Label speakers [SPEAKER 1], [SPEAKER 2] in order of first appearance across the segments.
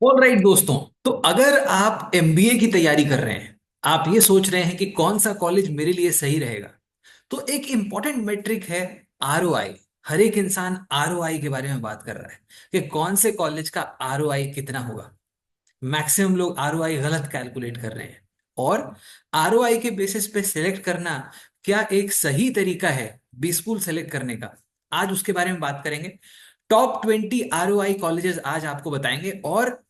[SPEAKER 1] Alright दोस्तों, तो अगर आप एमबीए की तैयारी कर रहे हैं, आप ये सोच रहे हैं कि कौन सा कॉलेज मेरे लिए सही रहेगा, तो एक इंपॉर्टेंट मेट्रिक है आरओआई। हर एक इंसान आरओआई के बारे में बात कर रहा है कि कौन से कॉलेज का आरओआई कितना होगा। मैक्सिमम लोग आरओआई गलत कैलकुलेट कर रहे हैं, और आरओआई के बेसिस पे सिलेक्ट करना क्या एक सही तरीका है बी स्कूल सेलेक्ट करने का, आज उसके बारे में बात करेंगे। टॉप 20 आरओआई कॉलेजेस आज आपको बताएंगे, और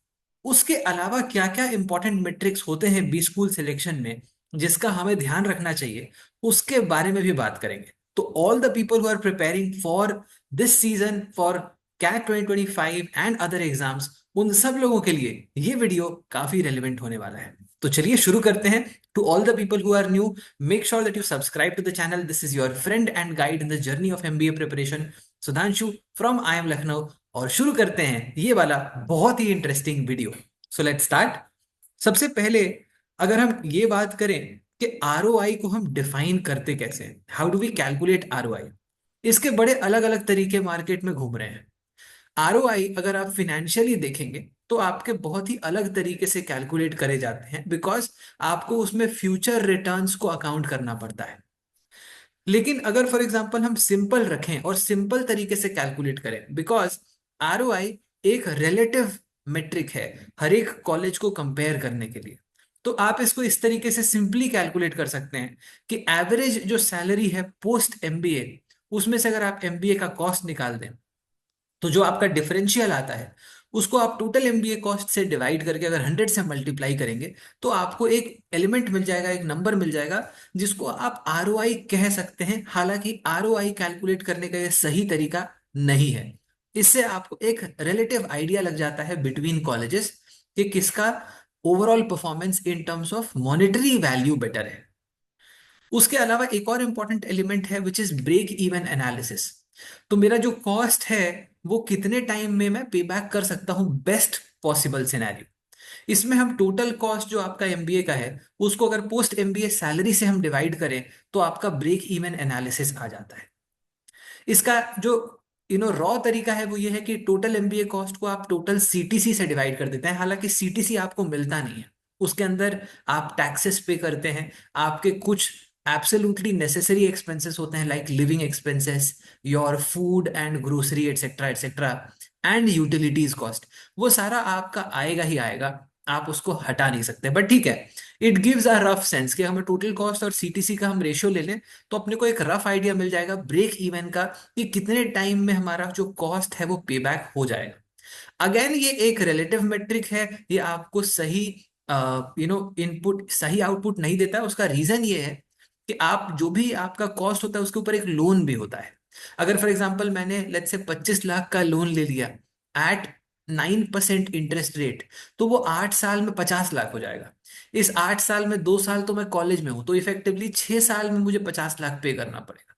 [SPEAKER 1] उसके अलावा क्या क्या इंपॉर्टेंट मेट्रिक्स होते हैं बी स्कूल सिलेक्शन में जिसका हमें ध्यान रखना चाहिए, उसके बारे में भी बात करेंगे। तो all the people who are preparing for this season for CAT 2025 and other exams, उन सब लोगों के लिए ये वीडियो काफी रेलिवेंट होने वाला है। तो चलिए शुरू करते हैं। To all the people who are new, make sure that you subscribe to the channel. This is your friend and guide in the journey of MBA preparation, Sudhanshu from I M Lucknow. और शुरू करते हैं ये वाला बहुत ही interesting video. So let's start. सबसे पहले अगर हम ये बात करें कि आरओआई को हम डिफाइन करते कैसे हैं, how do we calculate ROI, इसके बड़े अलग अलग तरीके मार्केट में घूम रहे हैं। आरओआई अगर आप फिनेंशियली देखेंगे तो आपके बहुत ही अलग तरीके से कैलकुलेट करे जाते हैं, बिकॉज आपको उसमें फ्यूचर रिटर्न्स को अकाउंट करना पड़ता है। लेकिन अगर फॉर एग्जांपल हम सिंपल रखें और सिंपल तरीके से कैलकुलेट करें, बिकॉज आरओआई एक रिलेटिव मेट्रिक है हर एक कॉलेज को कंपेयर करने के लिए, तो आप इसको इस तरीके से सिंपली कैलकुलेट कर सकते हैं कि एवरेज जो सैलरी है पोस्ट एमबीए, उसमें से अगर आप एमबीए का कॉस्ट निकाल दें, तो जो आपका डिफरेंशियल आता है उसको आप टोटल एमबीए कॉस्ट से डिवाइड करके अगर 100 से मल्टीप्लाई करेंगे, तो आपको एक एलिमेंट मिल जाएगा, एक नंबर मिल जाएगा जिसको आप आरओआई कह सकते हैं। हालांकि आरओआई कैलकुलेट करने का ये सही तरीका नहीं है। इससे आपको एक रिलेटिव आइडिया लग जाता है बिटवीन कॉलेजेस कि किसका overall performance in terms of monetary value better है। उसके अलावा एक और इंपॉर्टेंट एलिमेंट है which is break even analysis. तो मेरा जो कॉस्ट है वो कितने टाइम में मैं पे बैक कर सकता हूं बेस्ट पॉसिबल सिनेरियो। इसमें हम टोटल कॉस्ट जो आपका एमबीए का है उसको अगर पोस्ट एमबीए सैलरी से हम डिवाइड करें, तो आपका ब्रेक इवन एनालिसिस आ जाता है। इसका जो रॉ तरीका है वो ये है कि टोटल एमबीए कॉस्ट को आप टोटल सीटीसी से डिवाइड कर देते हैं। हालांकि सीटीसी आपको मिलता नहीं है, उसके अंदर आप टैक्सेस पे करते हैं, आपके कुछ एब्सोल्युटली नेसेसरी एक्सपेंसेस होते हैं like living expenses, your food and grocery etcetera etcetera, and utilities cost, वो सारा आपका आएगा ही आएगा, आप उसको हटा नहीं सकते। बट ठीक है, it gives a rough sense कि हमें टोटल कॉस्ट और सीटीसी का हम रेशियो ले लें तो अपने को एक रफ आइडिया मिल जाएगा ब्रेक इवन का कि कितने टाइम में हमारा जो कॉस्ट है वो पे बैक हो जाएगा। अगेन ये एक रिलेटिव मेट्रिक है, ये आपको सही इनपुट सही आउटपुट नहीं देता। उसका रीजन ये है कि आप जो भी आपका कॉस्ट होता है उसके ऊपर एक लोन भी होता है। अगर फॉर एग्जांपल मैंने लेट्स से 25 लाख का लोन ले लिया एट 9% इंटरेस्ट रेट, तो वो 8 साल में 50 लाख हो जाएगा। इस 8 साल में 2 साल तो मैं कॉलेज में हूं, तो इफेक्टिवली 6 साल में मुझे 50 लाख पे करना पड़ेगा।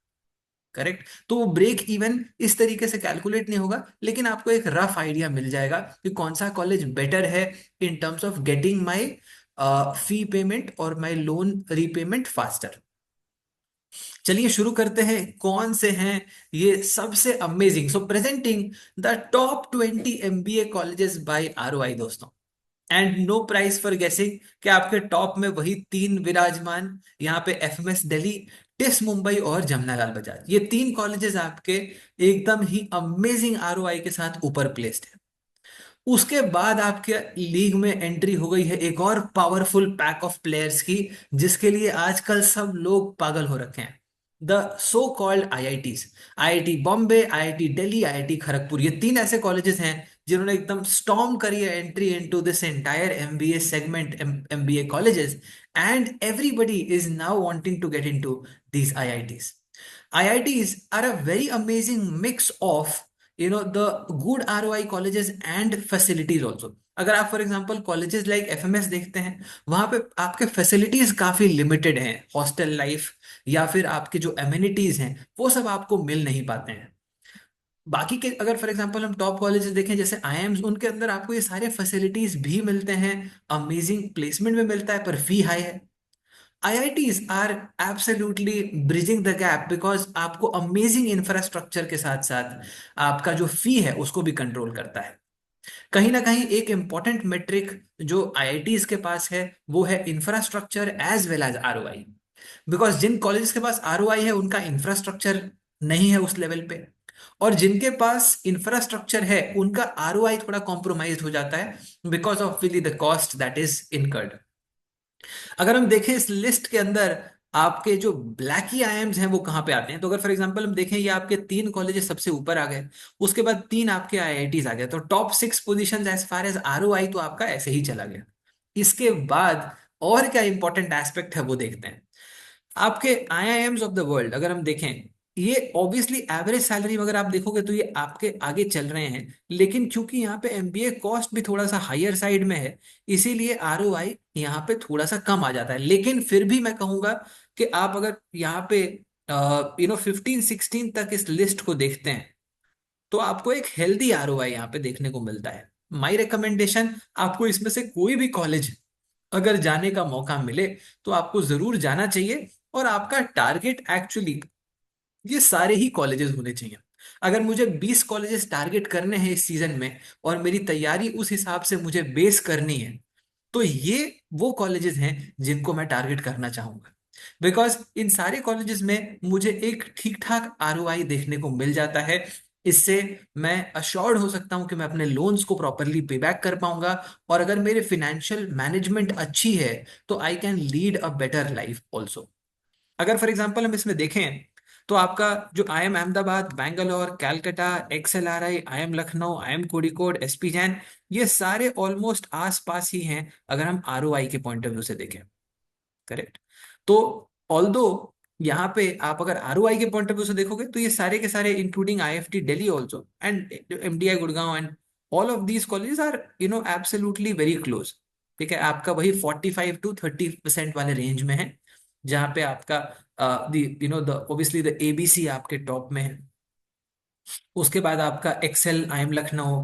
[SPEAKER 1] करेक्ट। तो वो ब्रेक इवन इस तरीके से कैलकुलेट नहीं होगा, लेकिन आपको एक रफ आइडिया मिल जाएगा कि कौन सा कॉलेज बेटर है इन terms of getting my fee payment और माई लोन रीपेमेंट फास्टर। चलिए शुरू करते हैं कौन से हैं ये सबसे amazing. So presenting the top 20 MBA colleges by ROI दोस्तों, and no prize for guessing कि आपके टॉप में वही तीन विराजमान, यहाँ पे एफएमएस दिल्ली, टिस मुंबई और जमनालाल बजाज, ये तीन कॉलेजेस आपके एकदम ही अमेजिंग आरओआई के साथ ऊपर प्लेस्ड है। उसके बाद आपके लीग में एंट्री हो गई है एक और पावरफुल पैक ऑफ प्लेयर्स की, जिसके लिए आजकल सब लोग पागल हो रखे हैं, the so called IITs. IIT Bombay, IIT Delhi, IIT Kharagpur, ये तीन ऐसे कॉलेजेस हैं जिन्होंने एकदम स्टॉर्म करी है entry into this entire MBA segment, MBA colleges, and everybody is now wanting to get into these IITs. IITs are a very amazing mix of the good ROI colleges and facilities also. अगर आप for example colleges like FMS देखते हैं, वहां पे आपके facilities काफी limited हैं, hostel life या फिर आपके जो एमिनिटीज हैं वो सब आपको मिल नहीं पाते हैं। बाकी के अगर फॉर एग्जांपल हम टॉप कॉलेजेस देखें जैसे आईएम्स, उनके अंदर आपको ये सारे फैसिलिटीज भी मिलते हैं, अमेजिंग प्लेसमेंट में मिलता है, पर फी हाई है। IITs are absolutely bridging the gap, because आपको अमेजिंग इंफ्रास्ट्रक्चर के साथ साथ आपका जो फी है उसको भी कंट्रोल करता है। कहीं ना कहीं एक इंपॉर्टेंट मेट्रिक जो आईआईटीज के पास है वो है infrastructure as well as ROI. Because जिन कॉलेजेस के पास आरओआई है उनका इंफ्रास्ट्रक्चर नहीं है उस लेवल पे, और जिनके पास इंफ्रास्ट्रक्चर है उनका आरओआई थोड़ा कॉम्प्रोमाइज हो जाता है because of really the cost that is incurred. अगर हम देखें इस लिस्ट के अंदर आपके जो ब्लैकी आईएम्स हैं वो कहाँ पे आते हैं, तो अगर फॉर एग्जांपल हम देखें ये आपके तीन कॉलेजेस सबसे ऊपर आ गए, उसके बाद तीन आपके आईआईटीज आ गए, तो top six position as far as ROI तो आपका ऐसे ही चला गया। इसके बाद और क्या इंपॉर्टेंट एस्पेक्ट है वो देखते हैं। आपके आईआईएम्स ऑफ द वर्ल्ड अगर हम देखें, ये ऑब्वियसली एवरेज सैलरी अगर आप देखोगे तो ये आपके आगे चल रहे हैं, लेकिन क्योंकि यहाँ पे एमबीए कॉस्ट भी थोड़ा सा हायर साइड में है, इसीलिए आरओआई यहाँ पे थोड़ा सा कम आ जाता है। लेकिन फिर भी मैं कहूंगा कि आप अगर यहाँ पे 15-16 तक इस लिस्ट को देखते हैं तो आपको एक हेल्दी आरओआई यहाँ पे देखने को मिलता है। माई रिकमेंडेशन, आपको इसमें से कोई भी कॉलेज अगर जाने का मौका मिले तो आपको जरूर जाना चाहिए, और आपका टारगेट एक्चुअली ये सारे ही कॉलेजेस होने चाहिए। अगर मुझे 20 कॉलेजेस टारगेट करने हैं इस सीजन में और मेरी तैयारी उस हिसाब से मुझे बेस करनी है, तो ये वो कॉलेजेस हैं जिनको मैं टारगेट करना चाहूंगा। बिकॉज इन सारे कॉलेजेस में मुझे एक ठीक ठाक आरओआई देखने को मिल जाता है। इससे मैं अश्योर्ड हो सकता हूं कि मैं अपने लोन्स को प्रॉपरली पे बैक कर पाऊंगा, और अगर मेरे फाइनेंशियल मैनेजमेंट अच्छी है तो I can lead a better life also. अगर फॉर एग्जाम्पल हम इसमें देखें तो आपका जो I am Ahmedabad, Bangalore, Calcutta, XLRI, I am Lucknow, I am Kozhikode, SP Jain, ये सारे ऑलमोस्ट आस पास ही हैं अगर हम आरओआई के पॉइंट ऑफ व्यू से देखें। करेक्ट। तो ऑल्दो यहाँ पे आप अगर आरओआई के पॉइंट ऑफ व्यू से देखोगे तो ये सारे के सारे including IFT Delhi also and MDI Gurgaon and all of these colleges are absolutely very close. ठीक है, आपका वही 45-30% वाले रेंज में है, जहाँ पे आपका द ऑब्वियसली द ABC आपके टॉप में है। उसके बाद आपका XL, I am Lucknow,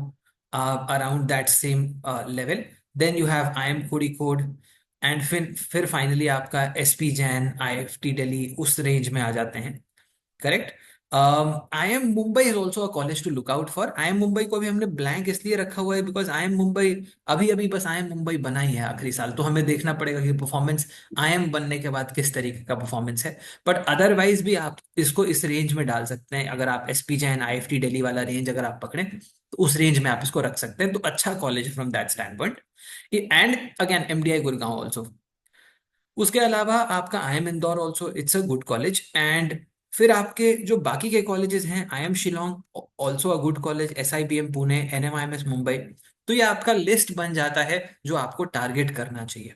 [SPEAKER 1] around that same level. Then you have IIM Kozhikode, and फिर फाइनली आपका SP जैन, IFT दिल्ली उस रेंज में आ जाते हैं। Correct. IIM Mumbai is also a college to look out for. IIM Mumbai को भी हमने ब्लैंक इसलिए रखा हुआ है बिकॉज आई एम मुंबई अभी अभी बस आई एम मुंबई बना ही है आखिरी साल, तो हमें देखना पड़ेगा कि परफॉर्मेंस आई एम बनने के बाद किस तरीके का परफॉर्मेंस है। बट अदरवाइज भी आप इसको इस रेंज में डाल सकते हैं। अगर आप SP जैन, IFT दिल्ली वाला रेंज अगर आप पकड़ें तो उस रेंज में आप इसको रख सकते हैं, तो अच्छा college from that stand point. And again MDI Gurgaon also. उसके अलावा आपका I am Indore also, it's a good college. And फिर आपके जो बाकी के कॉलेजेस हैं, I am Shillong also a good college, SIBM Pune, NMIMS Mumbai. तो ये आपका लिस्ट बन जाता है जो आपको टारगेट करना चाहिए।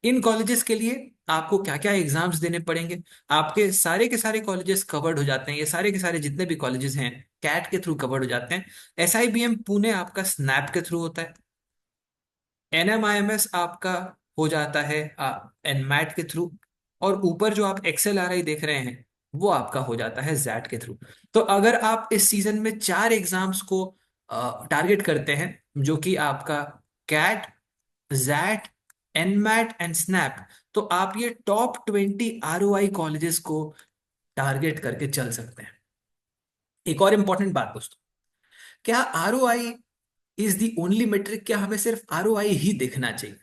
[SPEAKER 1] इन कॉलेजेस के लिए आपको क्या क्या एग्जाम्स देने पड़ेंगे, आपके सारे के सारे कॉलेजेस कवर्ड हो जाते हैं, ये सारे के सारे जितने भी कॉलेजेस हैं कैट के थ्रू कवर्ड हो जाते हैं। SIBM पुणे आपका स्नैप के थ्रू होता है। NMIMS आपका हो जाता है एनमैट के थ्रू। और ऊपर जो आप XLRI देख रहे हैं वो आपका हो जाता है जैट के थ्रू। तो अगर आप इस सीजन में चार एग्जाम्स को टारगेट करते हैं, जो कि आपका CAT, XAT, NMAT and SNAP, तो आप ये टॉप 20 ROI कॉलेजेस को टारगेट करके चल सकते हैं। एक और इंपॉर्टेंट बात दोस्तों, क्या ROI is the only metric? क्या हमें सिर्फ ROI ही देखना चाहिए?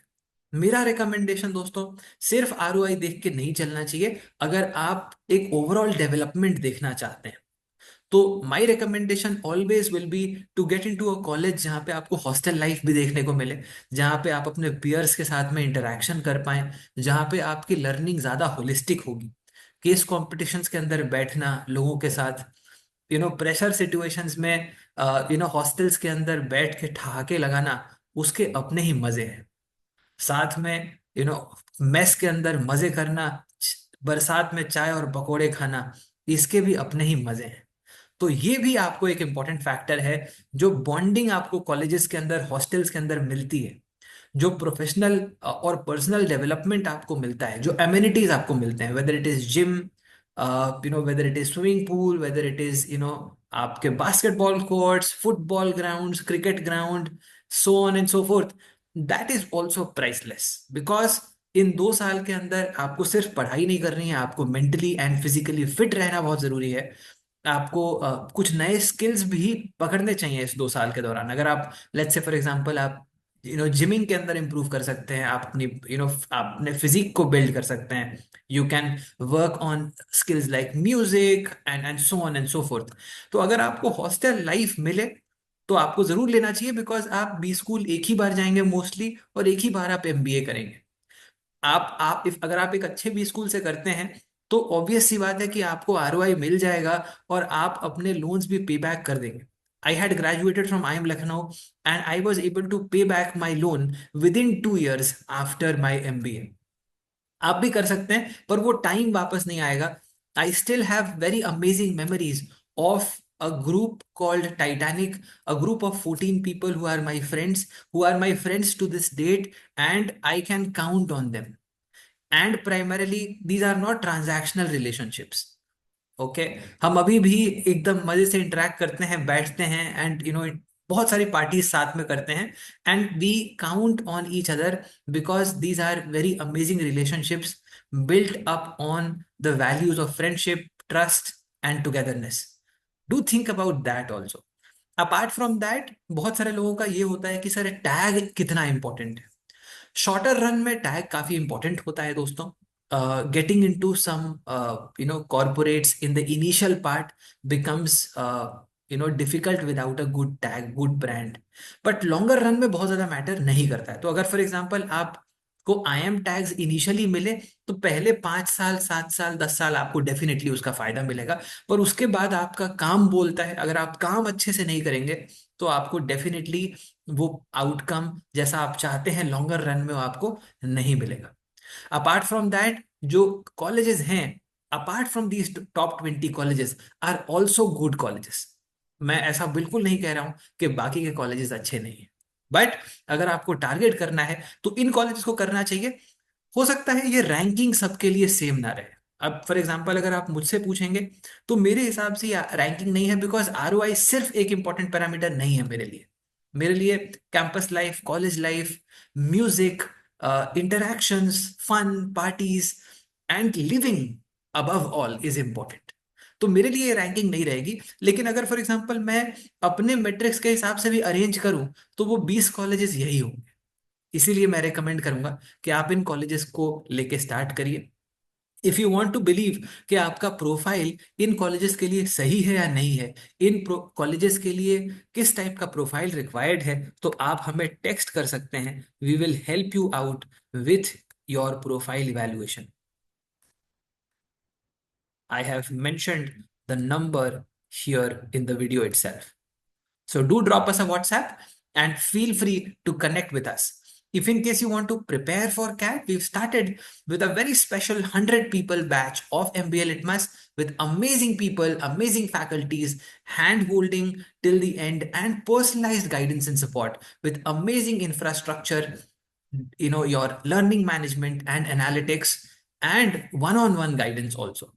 [SPEAKER 1] मेरा रिकमेंडेशन दोस्तों, सिर्फ ROI देख के नहीं चलना चाहिए। अगर आप एक ओवरऑल डेवलपमेंट देखना चाहते हैं तो my recommendation always will be to get into a college जहाँ पे आपको हॉस्टल लाइफ भी देखने को मिले, जहाँ पे आप अपने पीयर्स के साथ में इंटरेक्शन कर पाएं, जहाँ पे आपकी लर्निंग ज्यादा होलिस्टिक होगी। केस कॉम्पिटिशन्स के अंदर बैठना लोगों के साथ, प्रेशर सिचुएशंस में, हॉस्टल्स के अंदर बैठ के ठहाके लगाना, उसके अपने ही मजे हैं। साथ में मेस के अंदर मजे करना, बरसात में चाय और पकोड़े खाना, इसके भी अपने ही मजे हैं। तो ये भी आपको एक इम्पॉर्टेंट फैक्टर है। जो बॉन्डिंग आपको कॉलेजेस के अंदर, हॉस्टल्स के अंदर मिलती है, जो प्रोफेशनल और पर्सनल डेवलपमेंट आपको मिलता है, जो एमिनिटीज आपको मिलते हैं, whether it is gym, whether it is swimming pool, whether it is आपके basketball courts, football grounds, cricket ground, so on and so fourth, that is also priceless. Because in 2 साल के अंदर आपको सिर्फ पढ़ाई नहीं करनी है, आपको मेंटली एंड फिजिकली फिट रहना बहुत जरूरी है। आपको कुछ नए स्किल्स भी पकड़ने चाहिए इस 2 साल के दौरान। अगर आप लेट्स से फॉर एग्जांपल आप जिमिंग के अंदर इंप्रूव कर सकते हैं, आप अपनी आप अपने फिजिक को बिल्ड कर सकते हैं। You can work on skills like music and so on and so fourth. तो अगर आपको हॉस्टल लाइफ मिले तो आपको जरूर लेना चाहिए, बिकॉज आप बी स्कूल एक ही बार जाएंगे मोस्टली, और एक ही बार आप एमबीए करेंगे। आप इफ अगर आप एक अच्छे बी स्कूल से करते हैं तो ऑब्वियस सी बात है कि आपको आरओआई मिल जाएगा, और आप अपने लोन्स भी पे बैक कर देंगे। I had graduated from I M Lucknow and I was able to pay back my loan within 2 years after my MBA. आप भी कर सकते हैं, पर वो टाइम वापस नहीं आएगा। I still have very amazing memories of a group called Titanic, a group of 14 people who are my friends to this date, and I can count on them. And primarily these are not transactional relationships. Okay, हम अभी भी एकदम मजे से interact करते हैं, बैठते हैं, एंड बहुत सारी पार्टीज साथ में करते हैं, and we count on each other, because these are very amazing relationships built up on the values of friendship, trust and togetherness. Do think about that also. Apart from that, बहुत सारे लोगों का ये होता है कि सर टैग कितना important है। शॉर्टर रन में टैग काफी इंपॉर्टेंट होता है दोस्तों। Getting into some corporates in the initial part becomes difficult without a good tag, good brand. But longer run में बहुत ज्यादा मैटर नहीं करता है। तो अगर फॉर एग्जांपल आपको आई एम टैग्स इनिशियली मिले तो पहले 5 साल, 7 साल, 10 साल आपको डेफिनेटली उसका फायदा मिलेगा। पर उसके बाद आपका काम बोलता है, अगर आप काम अच्छे से नहीं करेंगे तो आपको डेफिनेटली वो आउटकम जैसा आप चाहते हैं लॉन्गर रन में वो आपको नहीं मिलेगा। अपार्ट फ्रॉम दैट, जो कॉलेजेस हैं, apart from these top 20 colleges are also good colleges. मैं ऐसा बिल्कुल नहीं कह रहा हूं कि बाकी के कॉलेजेस अच्छे नहीं हैं, बट अगर आपको टारगेट करना है तो इन कॉलेजेस को करना चाहिए। हो सकता है ये रैंकिंग सबके लिए सेम ना रहे। अब फॉर एग्जांपल अगर आप मुझसे पूछेंगे तो मेरे हिसाब से रैंकिंग नहीं है, बिकॉज आरओआई सिर्फ एक इंपॉर्टेंट पैरामीटर नहीं है मेरे लिए। मेरे लिए campus life, college life, music, interactions, fun, parties and living above all is important. तो मेरे लिए रैंकिंग नहीं रहेगी। लेकिन अगर फॉर एग्जांपल मैं अपने मेट्रिक्स के हिसाब से भी अरेंज करूं तो वो 20 कॉलेजेस यही होंगे। इसीलिए मैं रेकमेंड करूंगा कि आप इन कॉलेजेस को लेके स्टार्ट करिए। If you want to believe कि आपका प्रोफाइल इन कॉलेजेस के लिए सही है या नहीं है, इन कॉलेजेस के लिए किस टाइप का प्रोफाइल रिक्वायर्ड है, तो आप हमें टेक्स्ट कर सकते हैं। We will help you out with your profile evaluation. I have mentioned the number here in the video itself. So do drop us a WhatsApp and feel free to connect with us. If in case you want to prepare for CAT, we've started with a very special 100 people batch of MBA Litmus with amazing people, amazing faculties, hand holding till the end, and personalized guidance and support with amazing infrastructure, your learning management and analytics, and one-on-one guidance also.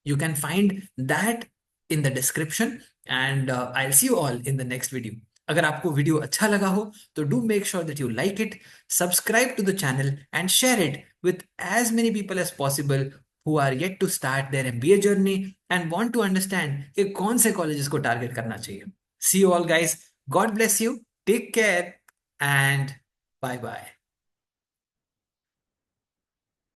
[SPEAKER 1] You can find that in the description, and I'll see you all in the next video. अगर आपको video अच्छा लगा हो तो do make sure that you like it, subscribe to the channel and share it with as many people as possible who are yet to start their MBA journey and want to understand कि कौन से colleges को target करना चाहिए. See you all guys. God bless you. Take care and bye bye.